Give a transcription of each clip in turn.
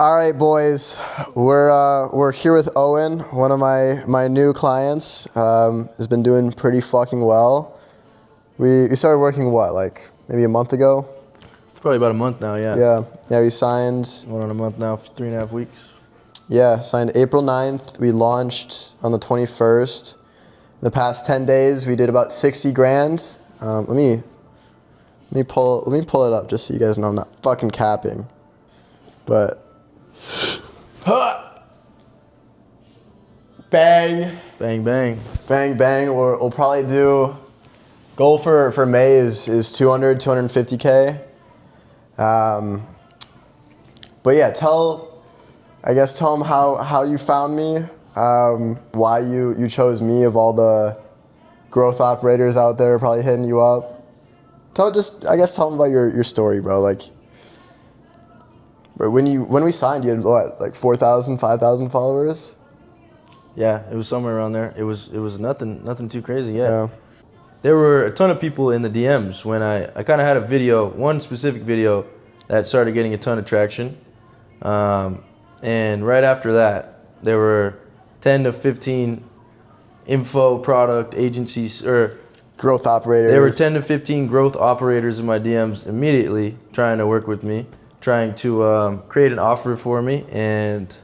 All right, boys. We're here with Owen, one of my new clients. Has been doing pretty fucking well. We started working like maybe a month ago. It's probably about a month now. Yeah. Yeah. We signed. Going on a month now, 3.5 weeks. Yeah, signed April 9th. We launched on the 21st. In the past 10 days, we did about 60 grand. Let me pull it up just so you guys know I'm not fucking capping. But bang, Bang, bang. bang, bang. We'll probably do. Goal for May is 250K. But yeah, tell them how you found me, why you chose me of all the growth operators out there probably hitting you up. Tell them about your story, bro. Like, when we signed, you had what, like 4,000, 5,000 followers? Yeah, it was somewhere around there. It was nothing too crazy. Yeah. There were a ton of people in the DMs when I kind of had a video, one specific video that started getting a ton of traction. And right after that, there were 10 to 15 info product agencies or growth operators. There were 10 to 15 growth operators in my DMs immediately trying to work with me, trying to create an offer for me and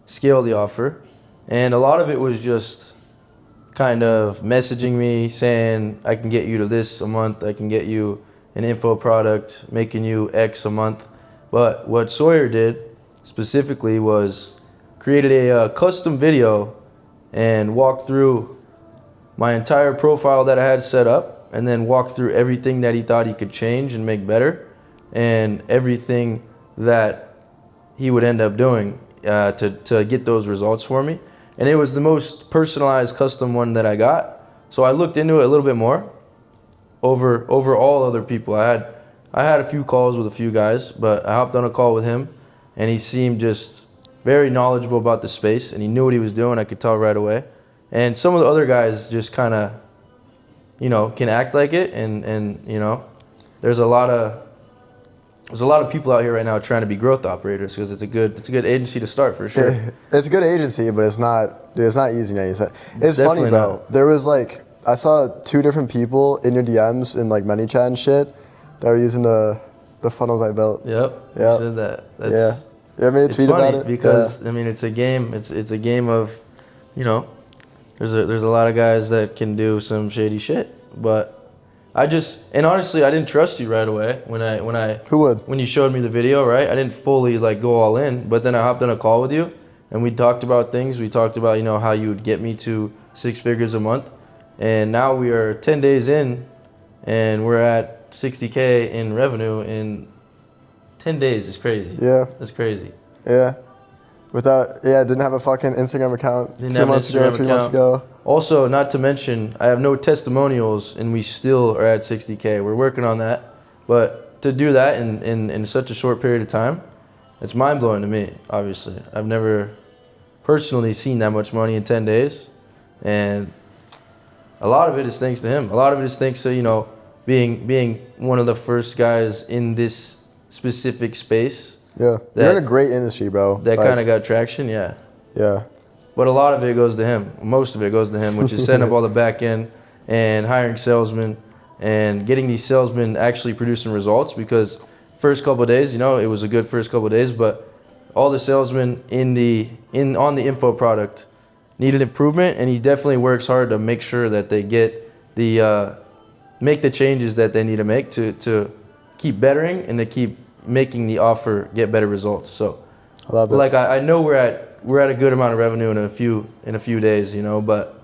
scale the offer. And a lot of it was just kind of messaging me saying, I can get you to this a month, I can get you an info product, making you X a month. But what Sawyer did specifically was created a custom video and walked through my entire profile that I had set up, and then walked through everything that he thought he could change and make better, and everything that he would end up doing to get those results for me. And it was the most personalized custom one that I got. So I looked into it a little bit more over all other people. I had a few calls with a few guys, but I hopped on a call with him, and he seemed just very knowledgeable about the space, and he knew what he was doing. I could tell right away. And some of the other guys just kind of, can act like it, and there's a lot of people out here right now trying to be growth operators because it's a good agency to start for sure. It's a good agency, but it's not easy. It's funny, bro. Not. There was I saw 2 different people in your DMs in ManyChat and shit that were using the funnels I built. Yep. You said that. I made a tweet about it because it's a game. It's a game of, there's a lot of guys that can do some shady shit, but honestly, I didn't trust you right away when you showed me the video, right? I didn't fully go all in, but then I hopped on a call with you and we talked about things. We talked about, how you would get me to 6 figures a month. And now we are 10 days in and we're at 60K in revenue in 10 days. It's crazy. Yeah. That's crazy. Yeah. Didn't have a fucking Instagram account 2 months ago, 3 months ago. Also, not to mention, I have no testimonials and we still are at 60K. We're working on that. But to do that in such a short period of time, it's mind-blowing to me, obviously. I've never personally seen that much money in 10 days. And a lot of it is thanks to him. A lot of it is thanks to, being one of the first guys in this specific space. Yeah. You're in a great industry, bro. That kind of got traction, yeah. Yeah. But a lot of it goes to him. Most of it goes to him, which is setting up all the back end and hiring salesmen and getting these salesmen actually producing results, because first couple of days, it was a good first couple of days, but all the salesmen on the info product needed improvement, and he definitely works hard to make sure that they get make the changes that they need to make to keep bettering and to keep making the offer get better results. So I love it. I know we're at a good amount of revenue in a few days, but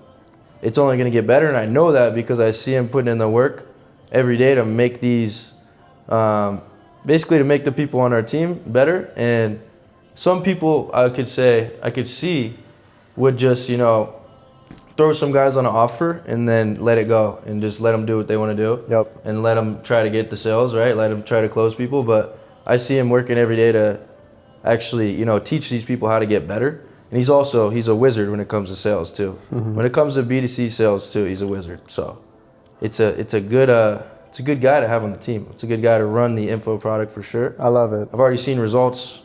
it's only going to get better, and I know that because I see him putting in the work every day to make these basically to make the people on our team better. And some people I could see would just throw some guys on an offer and then let it go and just let them do what they want to do. Yep. And let them try to get the sales, right? Let them try to close people. But I see him working every day to actually, teach these people how to get better. And he's a wizard when it comes to sales too. Mm-hmm. When it comes to B2C sales too, he's a wizard. So it's a good guy to have on the team. It's a good guy to run the info product for sure. I love it. I've already seen results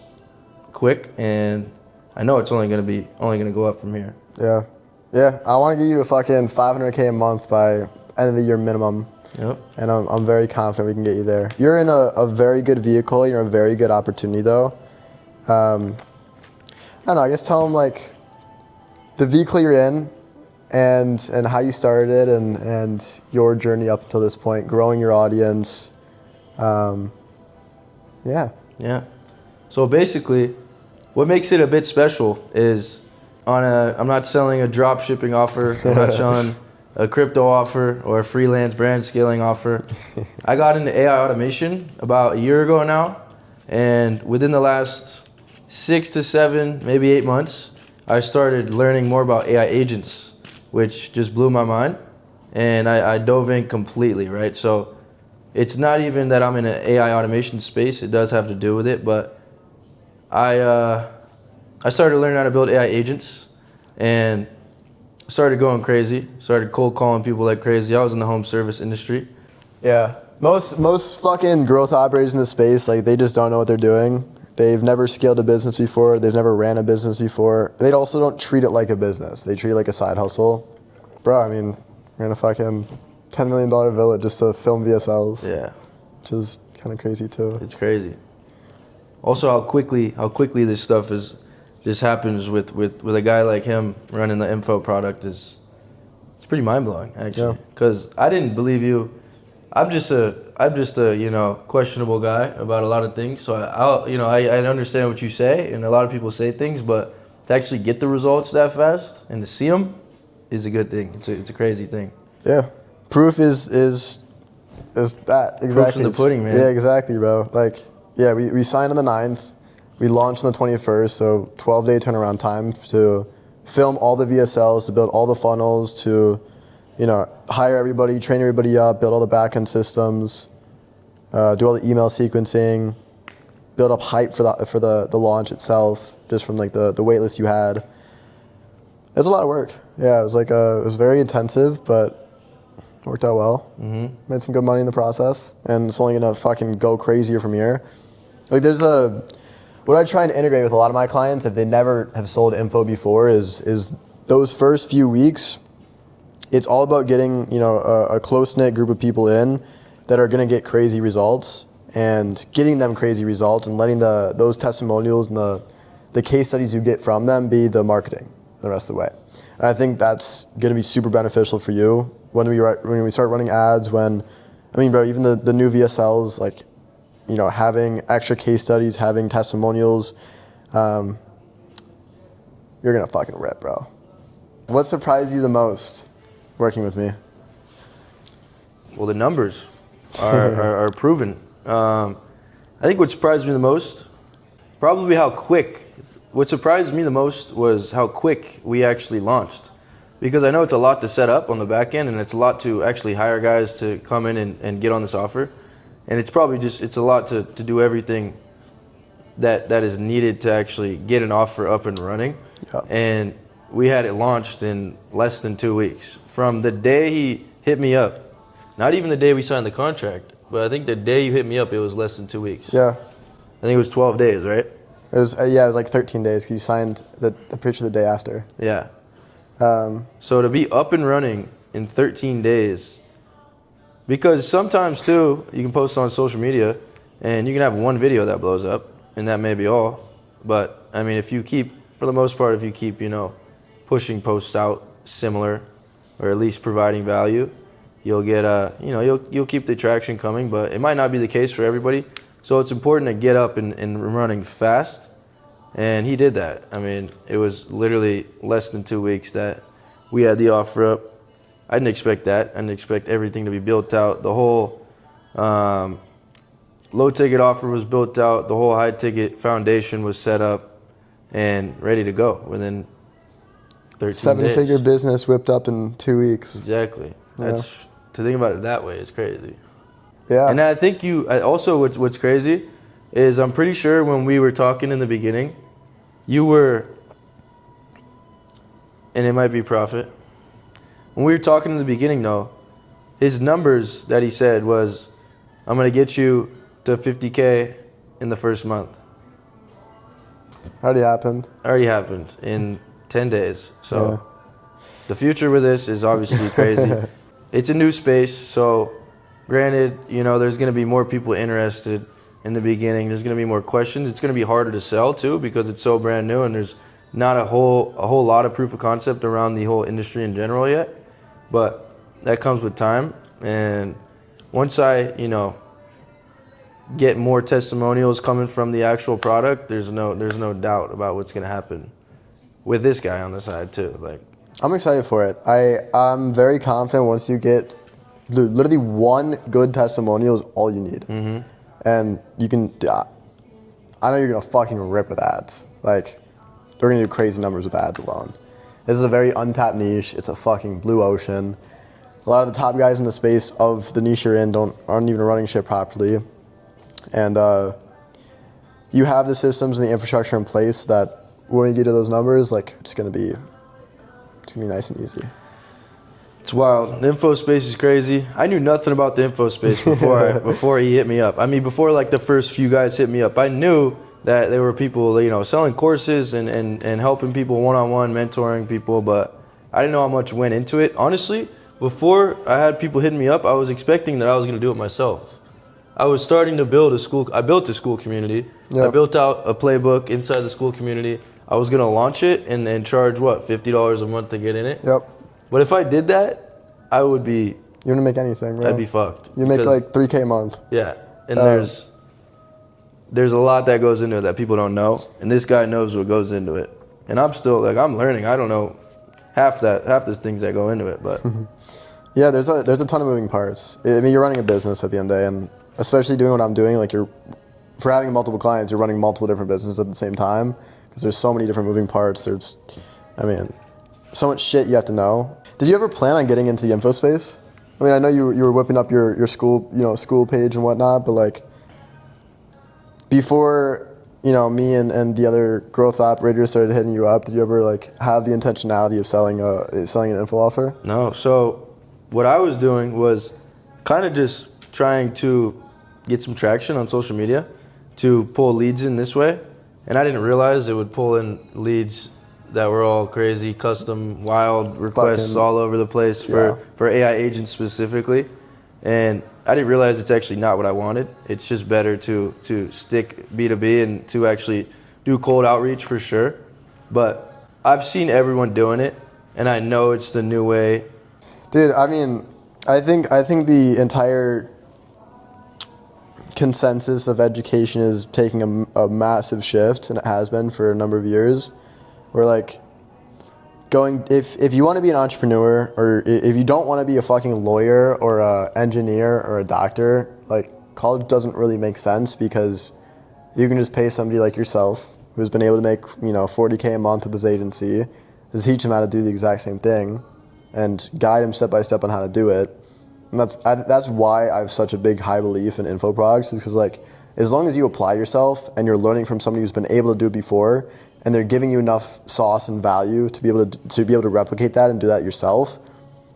quick, and I know it's only gonna go up from here. Yeah. Yeah. I want to get you to fucking $500K a month by end of the year minimum. Yep. And I'm very confident we can get you there. You're in a very good vehicle. You're in a very good opportunity, though. I don't know. I guess tell them like the vehicle you're in, and how you started it, and your journey up until this point, growing your audience. Yeah. Yeah. So basically, what makes it a bit special is I'm not selling a drop shipping offer. I'm not selling a crypto offer or a freelance brand scaling offer. I got into AI automation about a year ago now, and within the last 6 to 7, maybe 8 months, I started learning more about AI agents, which just blew my mind, and I dove in completely, right? So it's not even that I'm in an AI automation space. It does have to do with it, but I started learning how to build AI agents, and started going crazy. Started cold calling people like crazy. I was in the home service industry. Yeah. Most fucking growth operators in the space, like, they just don't know what they're doing. They've never scaled a business before. They've never ran a business before. They also don't treat it like a business. They treat it like a side hustle. Bro, I mean, we're in a fucking $10 million villa just to film VSLs. Yeah. Which is kind of crazy too. It's crazy. Also, how quickly this stuff just happens with a guy like him running the info product it's pretty mind blowing, actually. Because I didn't believe you. I'm just a questionable guy about a lot of things. So I understand what you say, and a lot of people say things, but to actually get the results that fast and to see them is a good thing. It's a crazy thing. Yeah. Proof is that, exactly. Proof's in the pudding, man. Yeah, exactly, bro. Like, yeah, we signed on the 9th. We launched on the 21st, so 12-day turnaround time to film all the VSLs, to build all the funnels, to, hire everybody, train everybody up, build all the backend systems, do all the email sequencing, build up hype for the launch itself, just from like the wait list you had. It was a lot of work. Yeah, it was very intensive, but worked out well. Mm-hmm. Made some good money in the process, and it's only gonna fucking go crazier from here. Like, what I try and integrate with a lot of my clients, if they never have sold info before, is those first few weeks, it's all about getting, a close-knit group of people in that are going to get crazy results, and getting them crazy results, and letting those testimonials and the case studies you get from them be the marketing the rest of the way. And I think that's going to be super beneficial for you when we start running ads, bro, even the new VSLs, like, having extra case studies, having testimonials, you're gonna fucking rip, bro. What surprised you the most working with me? Well, the numbers are proven. I think what surprised me the most, probably what surprised me the most was how quick we actually launched. Because I know it's a lot to set up on the back end, and it's a lot to actually hire guys to come in and get on this offer. And it's probably it's a lot to do everything that is needed to actually get an offer up and running. Yeah. And we had it launched in less than 2 weeks. From the day he hit me up, not even the day we signed the contract, but I think the day you hit me up, it was less than 2 weeks. Yeah. I think it was 12 days, right? It was like 13 days because you signed the picture the day after. Yeah. So to be up and running in 13 days, because sometimes, too, you can post on social media, and you can have one video that blows up, and that may be all. But, I mean, if you keep pushing posts out similar, or at least providing value, you'll get, you'll keep the traction coming. But it might not be the case for everybody. So it's important to get up and running fast. And he did that. I mean, it was literally less than 2 weeks that we had the offer up. I didn't expect that. I didn't expect everything to be built out. The whole low ticket offer was built out. The whole high ticket foundation was set up and ready to go within 13 days. 7-figure business whipped up in 2 weeks. Exactly. That's to think about it that way is crazy. Yeah. And I think also what's crazy is I'm pretty sure when we were talking in the beginning, you were, and it might be Prophet. When we were talking in the beginning, though, his numbers that he said was, I'm going to get you to 50K in the first month. Already happened. Already happened in 10 days. So the future with this is obviously crazy. It's a new space, so granted, you know, there's going to be more people interested in the beginning. There's going to be more questions. It's going to be harder to sell too because it's so brand new and there's not a whole lot of proof of concept around the whole industry in general yet. But that comes with time. And once I, you know, get more testimonials coming from the actual product, there's no doubt about what's going to happen with this guy on the side too. Like, I'm excited for it. I'm very confident once you get literally one good testimonial is all you need. Mm-hmm. And you can, I know you're going to fucking rip with ads. Like, we're going to do crazy numbers with ads alone. This is a very untapped niche. It's a fucking blue ocean. A lot of the top guys in the space of the niche you're in aren't even running shit properly. And you have the systems and the infrastructure in place that when you get to those numbers, like, it's gonna be nice and easy. It's wild. The info space is crazy. I knew nothing about the info space before he hit me up. I mean, before like the first few guys hit me up, I knew that there were people, you know, selling courses and helping people one-on-one, mentoring people, but I didn't know how much went into it. Honestly, before I had people hitting me up, I was expecting that I was gonna do it myself. I was starting to build a school. I built a school community. Yep. I built out a playbook inside the school community. I was gonna launch it and charge what, $50 a month to get in it. Yep. But if I did that, I would be. You wouldn't make anything, right? I'd be fucked. You make like $3K a month. Yeah, and there's a lot that goes into it that people don't know, and this guy knows what goes into it. And I'm still like, I'm learning. I don't know half the things that go into it, but. Yeah, there's a ton of moving parts. I mean, you're running a business at the end of the day, and especially doing what I'm doing, like for having multiple clients, you're running multiple different businesses at the same time because there's so many different moving parts. There's, I mean, so much shit you have to know. Did you ever plan on getting into the info space? I mean, I know you were whipping up your school, you know, school page and whatnot, but like before, you know, me and the other growth operators started hitting you up, did you ever like have the intentionality of selling an info offer? No. So what I was doing was kind of just trying to get some traction on social media to pull leads in this way. And I didn't realize it would pull in leads that were all crazy, custom, wild requests all over the place for AI agents specifically. And I didn't realize it's actually not what I wanted. It's just better to stick B2B and to actually do cold outreach for sure. But I've seen everyone doing it, and I know it's the new way. Dude, I mean, I think the entire consensus of education is taking a massive shift, and it has been for a number of years. We're like if you want to be an entrepreneur, or if you don't want to be a fucking lawyer or a engineer or a doctor, like college doesn't really make sense because you can just pay somebody like yourself who's been able to make, you know, $40K a month with this agency to teach them how to do the exact same thing and guide them step by step on how to do it. And that's why I have such a big high belief in info products, is because like as long as you apply yourself and you're learning from somebody who's been able to do it before, and they're giving you enough sauce and value to be able to replicate that and do that yourself,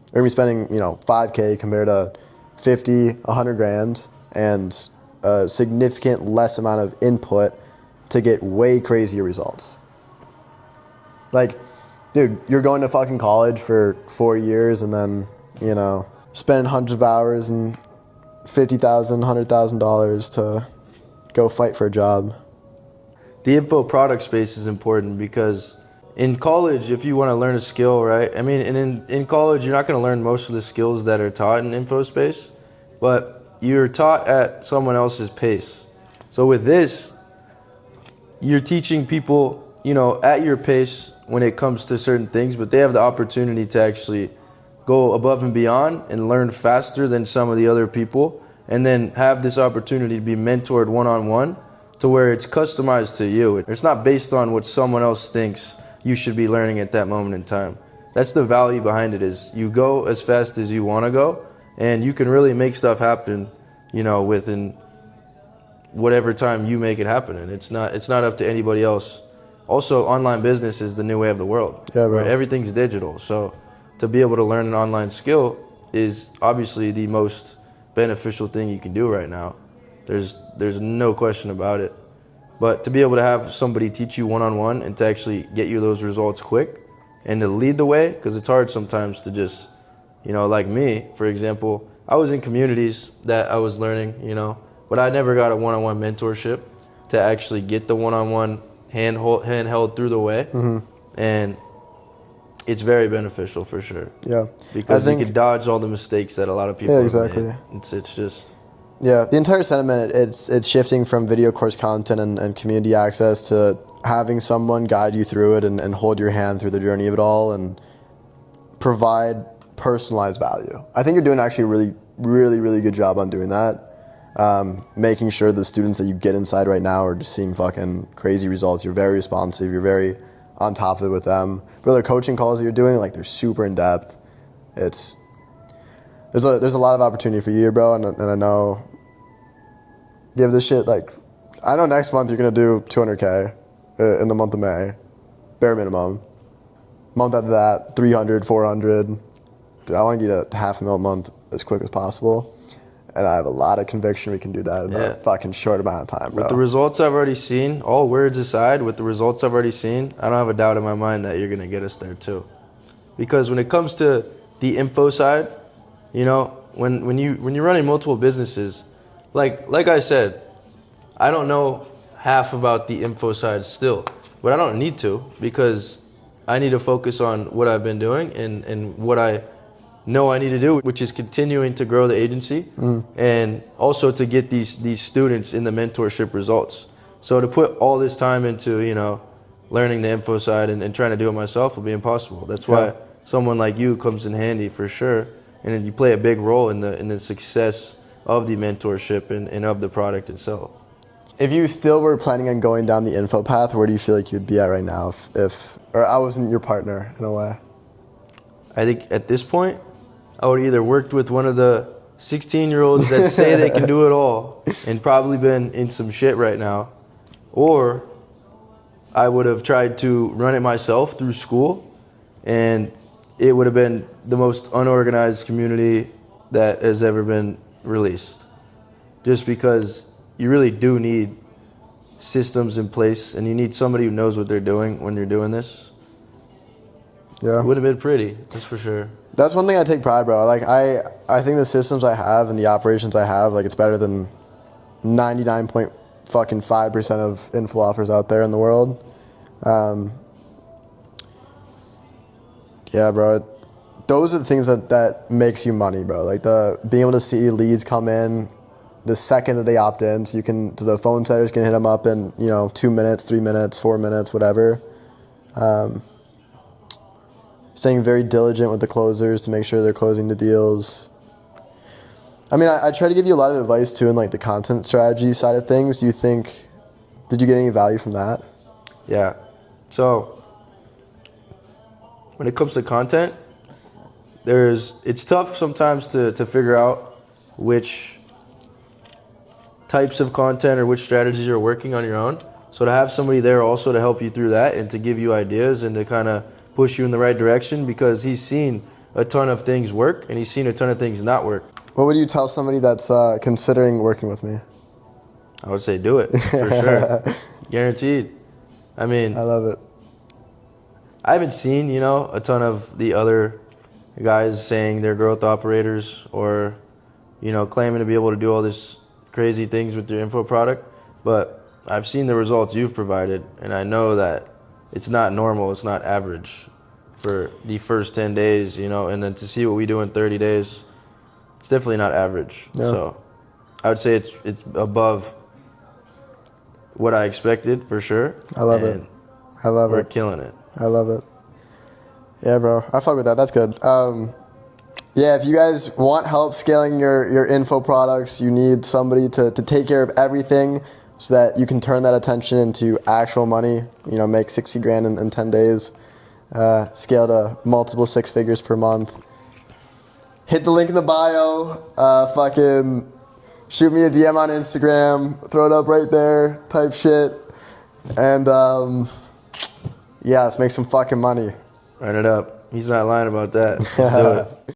you're gonna be spending, you know, $5K compared to 50, 100 grand, and a significant less amount of input to get way crazier results. Like, dude, you're going to fucking college for 4 years and then, you know, spending hundreds of hours and $50,000, $100,000 to go fight for a job. The info product space is important because in college, if you want to learn a skill, right? I mean, and in college, you're not going to learn most of the skills that are taught in info space, but you're taught at someone else's pace. So with this, you're teaching people, you know, at your pace when it comes to certain things, but they have the opportunity to actually go above and beyond and learn faster than some of the other people, and then have this opportunity to be mentored one-on-one to where it's customized to you. It's not based on what someone else thinks you should be learning at that moment in time. That's the value behind it, is you go as fast as you want to go, and you can really make stuff happen, you know, within whatever time you make it happen. And it's not up to anybody else. Also, online business is the new way of the world. Yeah, bro. Right? Everything's digital. So to be able to learn an online skill is obviously the most beneficial thing you can do right now. There's no question about it. But to be able to have somebody teach you one-on-one and to actually get you those results quick and to lead the way, because it's hard sometimes to just, like me, for example, I was in communities that I was learning, but I never got a one-on-one mentorship to actually get the one-on-one handheld through the way. And it's very beneficial for sure. Yeah. Because you can dodge all the mistakes that a lot of people have made. It's just... Yeah, the entire sentiment, it's shifting from video course content and community access to having someone guide you through it and hold your hand through the journey of it all and provide personalized value. I think you're doing actually a really, really, really good job on doing that. Making sure the students that you get inside right now are just seeing fucking crazy results. You're very responsive. You're very on top of it with them. But the coaching calls that you're doing, like, they're super in depth. There's a lot of opportunity for you here, bro, and I know give this shit, like, I know next month you're gonna do 200K in the month of May, bare minimum. Month after that, 300, 400. Dude, I want to get a $500,000 a month as quick as possible, and I have a lot of conviction we can do that in a fucking short amount of time, bro. With the results I've already seen, all words aside, with the results I've already seen, I don't have a doubt in my mind that you're gonna get us there too. Because when it comes to the info side, when you're running multiple businesses, like I said, I don't know half about the info side still, but I don't need to, because I need to focus on what I've been doing and what I know I need to do, which is continuing to grow the agency and also to get these students in the mentorship results. So to put all this time into, learning the info side and trying to do it myself will be impossible. That's why someone like you comes in handy for sure, and you play a big role in the success of the mentorship and of the product itself. If you still were planning on going down the info path, where do you feel like you'd be at right now if I wasn't your partner in a way? I think at this point, I would either worked with one of the 16-year-olds that say they can do it all and probably been in some shit right now, or I would have tried to run it myself through school, and it would have been the most unorganized community that has ever been released. Just because you really do need systems in place, and you need somebody who knows what they're doing when you're doing this. Yeah. It would have been pretty, that's for sure. That's one thing I take pride, bro. Like, I think the systems I have and the operations I have, like, it's better than 99.5% of info offers out there in the world. Yeah, bro. Those are the things that makes you money, bro. Like, being able to see leads come in the second that they opt in, so the phone setters can hit them up in 2 minutes, 3 minutes, 4 minutes, whatever. Staying very diligent with the closers to make sure they're closing the deals. I mean, I try to give you a lot of advice too in, like, the content strategy side of things. Did you get any value from that? Yeah. So when it comes to content, it's tough sometimes to figure out which types of content or which strategies you're working on your own. So to have somebody there also to help you through that and to give you ideas and to kind of push you in the right direction, because he's seen a ton of things work and he's seen a ton of things not work. What would you tell somebody that's considering working with me? I would say do it, for sure. Guaranteed. I mean, I love it. I haven't seen, a ton of the other guys saying they're growth operators or, claiming to be able to do all this crazy things with their info product, but I've seen the results you've provided, and I know that it's not normal, it's not average for the first 10 days, and then to see what we do in 30 days, it's definitely not average. No. So I would say it's above what I expected, for sure. I love it. I love it. We're killing it. I love it. Yeah, bro. I fuck with that. That's good. Yeah, if you guys want help scaling your info products, you need somebody to take care of everything so that you can turn that attention into actual money, make 60 grand in 10 days, scale to multiple 6 figures per month. Hit the link in the bio, fucking shoot me a DM on Instagram, throw it up right there, type shit. And yeah, let's make some fucking money. Run it up. He's not lying about that. Let's do it.